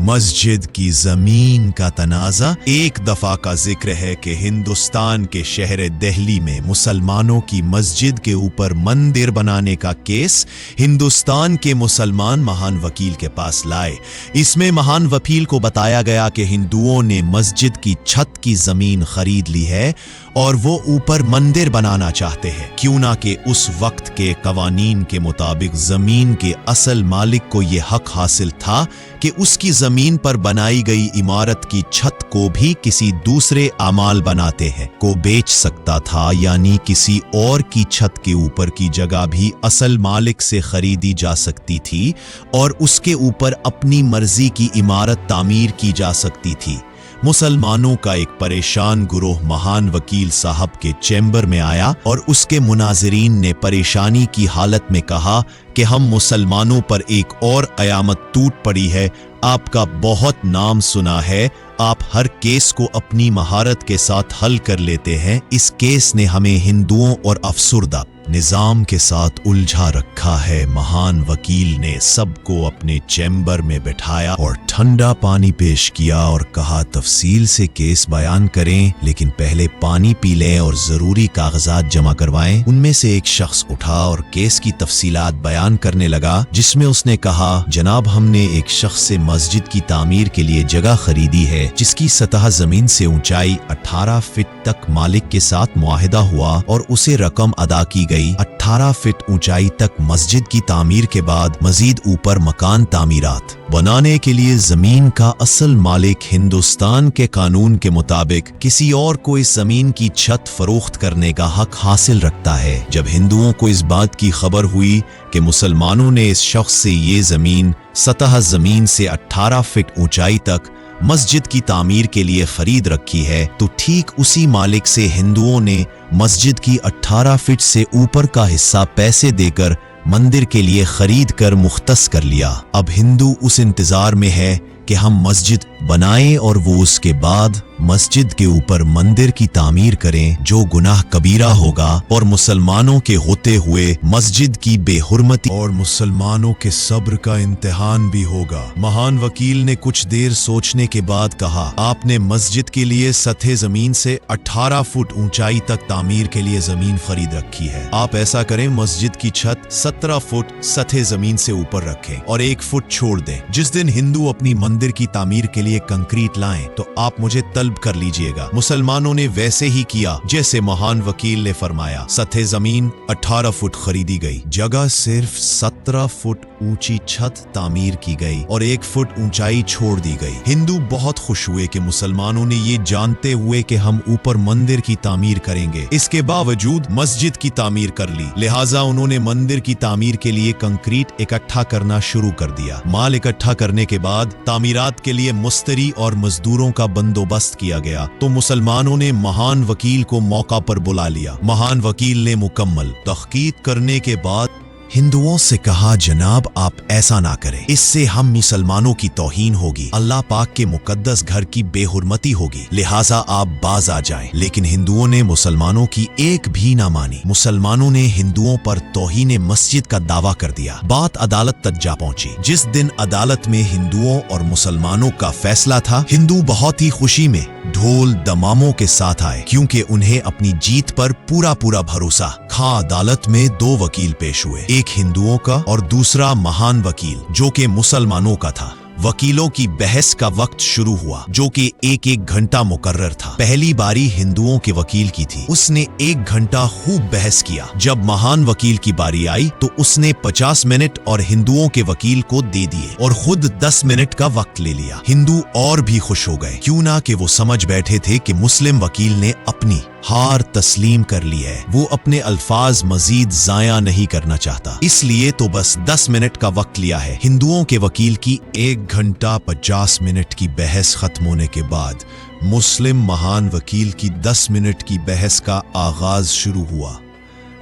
मस्जिद की जमीन का तनाज़ा। एक दफा का जिक्र है कि हिंदुस्तान के शहर दिल्ली में मुसलमानों की मस्जिद के ऊपर मंदिर बनाने का केस हिंदुस्तान के मुसलमान महान वकील के पास लाए। इसमें महान वकील को बताया गया कि हिंदुओं ने मस्जिद की छत की जमीन खरीद ली है और वो ऊपर मंदिर बनाना चाहते हैं, क्यों ना कि उस वक्त के कवानीन के मुताबिक जमीन के असल मालिक को ये हक हासिल था कि उसकी जमीन पर बनाई गई इमारत की छत को भी किसी दूसरे अमाल बनाते हैं को बेच सकता था, यानी किसी और की छत के ऊपर की जगह भी असल मालिक से खरीदी जा सकती थी और उसके ऊपर अपनी मर्जी की इमारत तामीर की जा सकती थी। मुसलमानों का एक परेशान गुरोह महान वकील साहब के चैम्बर में आया और उसके मुनाजिरीन ने परेशानी की हालत में कहा कि हम मुसलमानों पर एक और कयामत टूट पड़ी है। आपका बहुत नाम सुना है, आप हर केस को अपनी महारत के साथ हल कर लेते हैं। इस केस ने हमें हिंदुओं और अफसुर्दा निजाम के साथ उलझा रखा है। महान वकील ने सबको अपने चैम्बर में बैठाया और ठंडा पानी पेश किया और कहा, तफसील से केस बयान करें, लेकिन पहले पानी पी लें और जरूरी कागजात जमा करवाएं। उनमें से एक शख्स उठा और केस की तफसीलात बयान करने लगा, जिसमें उसने कहा, जनाब, हमने एक शख्स से मस्जिद की तामीर के लिए जगह खरीदी है जिसकी सतह जमीन से ऊंचाई 18 फीट तक मालिक के साथ मुआहिदा हुआ और उसे रकम अदा की गई। 18 फीट ऊंचाई तक मस्जिद की तामीर के बाद मजीद ऊपर मकान तामीरात बनाने के लिए जमीन का असल मालिक हिंदुस्तान के कानून के मुताबिक किसी और को इस जमीन की छत फरोख्त करने का हक हासिल रखता है। जब हिंदुओं को इस बात की खबर हुई कि मुसलमानों ने इस शख्स से ये जमीन सतह जमीन से 18 फीट ऊंचाई तक मस्जिद की तामीर के लिए खरीद रखी है, तो ठीक उसी मालिक से हिंदुओं ने मस्जिद की 18 फीट से ऊपर का हिस्सा पैसे देकर मंदिर के लिए खरीद कर मुख्तस कर लिया। अब हिंदू उस इंतजार में है कि हम मस्जिद बनाएं और वो उसके बाद मस्जिद के ऊपर मंदिर की तामीर करें, जो गुनाह कबीरा होगा और मुसलमानों के होते हुए मस्जिद की बेहुरमती और मुसलमानों के सब्र का इम्तिहान भी होगा। महान वकील ने कुछ देर सोचने के बाद कहा, आपने मस्जिद के लिए सतह जमीन से 18 फुट ऊंचाई तक तामीर के लिए जमीन खरीद रखी है। आप ऐसा करें, मस्जिद की छत 17 फुट सतह जमीन से ऊपर रखें और 1 फुट छोड़ दें। जिस दिन हिंदू अपनी मंदिर की तामीर के लिए कंक्रीट लाएं तो आप मुझे तलब कर लीजिएगा। मुसलमानों ने वैसे ही किया जैसे महान वकील ने फरमाया। सतह जमीन 18 फुट खरीदी गई, जगह सिर्फ 17 फुट ऊंची छत तामीर की गई और 1 फुट ऊंचाई छोड़ दी गई। हिंदू बहुत खुश हुए कि मुसलमानों ने ये जानते हुए कि हम ऊपर मंदिर की तामीर करेंगे, इसके बावजूद मस्जिद की तामीर कर ली। लिहाजा उन्होंने मंदिर की तामीर के लिए कंक्रीट इकट्ठा करना शुरू कर दिया। माल इकट्ठा करने के बाद तामीरात के लिए मुस्तरी और मजदूरों का बंदोबस्त किया गया तो मुसलमानों ने महान वकील को मौका पर बुला लिया। महान वकील ने मुकम्मल तहकीक करने के बाद हिंदुओं से कहा, जनाब, आप ऐसा ना करें, इससे हम मुसलमानों की तौहीन होगी, अल्लाह पाक के मुकद्दस घर की बेहुरमती होगी, लिहाजा आप बाज आ जाएं। लेकिन हिंदुओं ने मुसलमानों की एक भी ना मानी। मुसलमानों ने हिंदुओं पर तौहीन मस्जिद का दावा कर दिया। बात अदालत तक जा पहुंची। जिस दिन अदालत में हिंदुओं और मुसलमानों का फैसला था, हिंदू बहुत ही खुशी में ढोल दमामों के साथ आए, क्योंकि उन्हें अपनी जीत पर पूरा भरोसा था। अदालत में 2 वकील पेश हुए, एक हिंदुओं का और दूसरा महान वकील जो कि मुसलमानों का था। वकीलों की बहस का वक्त शुरू हुआ, जो कि 1-1 घंटा मुकर्रर था। पहली बारी हिंदुओं के वकील की थी। उसने 1 घंटा खूब बहस किया। जब महान वकील की बारी आई तो उसने 50 मिनट और हिंदुओं के वकील को दे दिए और खुद 10 मिनट का वक्त ले लिया। हिंदू और भी खुश हो गए, क्यों ना कि वो समझ बैठे थे कि मुस्लिम वकील ने अपनी हार तस्लीम कर ली है। वो अपने अल्फाज मजीद जाया नहीं करना चाहता, इसलिए तो बस 10 मिनट का वक्त लिया है। हिंदुओं के वकील की 1 घंटा 50 मिनट की बहस खत्म होने के बाद मुस्लिम महान वकील की 10 मिनट की बहस का आगाज शुरू हुआ।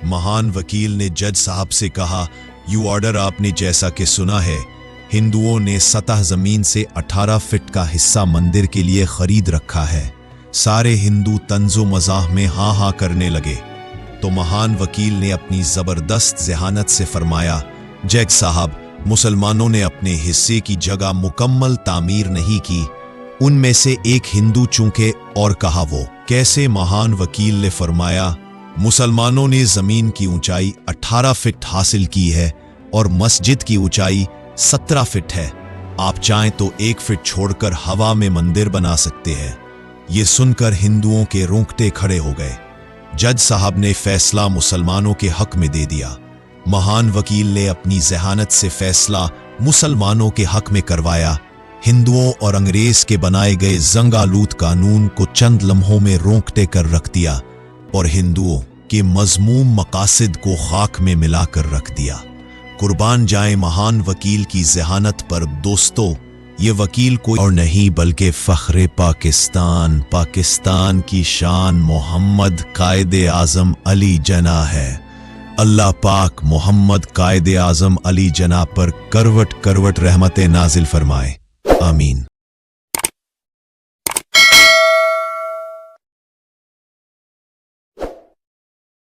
महान वकील ने जज साहब से कहा, यू ऑर्डर, आपने जैसा कि सुना है, हिंदुओं ने सतह जमीन से 18 फीट का हिस्सा मंदिर के लिए खरीद रखा है। सारे हिंदू तंजो मजाह में हाँ हाँ करने लगे तो महान वकील ने अपनी जबरदस्त ज़हानत से फरमाया, जज साहब, मुसलमानों ने अपने हिस्से की जगह मुकम्मल तामीर नहीं की। उनमें से एक हिंदू चूके और कहा वो कैसे महान वकील ने फरमाया, मुसलमानों ने जमीन की ऊंचाई 18 फीट हासिल की है और मस्जिद की ऊंचाई 17 फीट है। आप चाहें तो 1 फीट छोड़कर हवा में मंदिर बना सकते हैं। ये सुनकर हिंदुओं के रोंगटे खड़े हो गए। जज साहब ने फैसला मुसलमानों के हक में दे दिया। महान वकील ने अपनी ज़हानत से फैसला मुसलमानों के हक में करवाया। हिंदुओं और अंग्रेज के बनाए गए जंग-आलूद कानून को चंद लम्हों में रोंगटे कर रख दिया और हिंदुओं के मज़मूम मकासद को खाक में मिलाकर रख दिया। कुर्बान जाए महान वकील की ज़हानत पर। दोस्तों, ये वकील कोई और नहीं बल्कि फ़ख्रे पाकिस्तान, पाकिस्तान की शान मोहम्मद कायदे आज़म अली जना है। अल्लाह पाक मोहम्मद कायदे आज़म अली जना पर करवट करवट रहमतें नाजिल फरमाए। आमीन।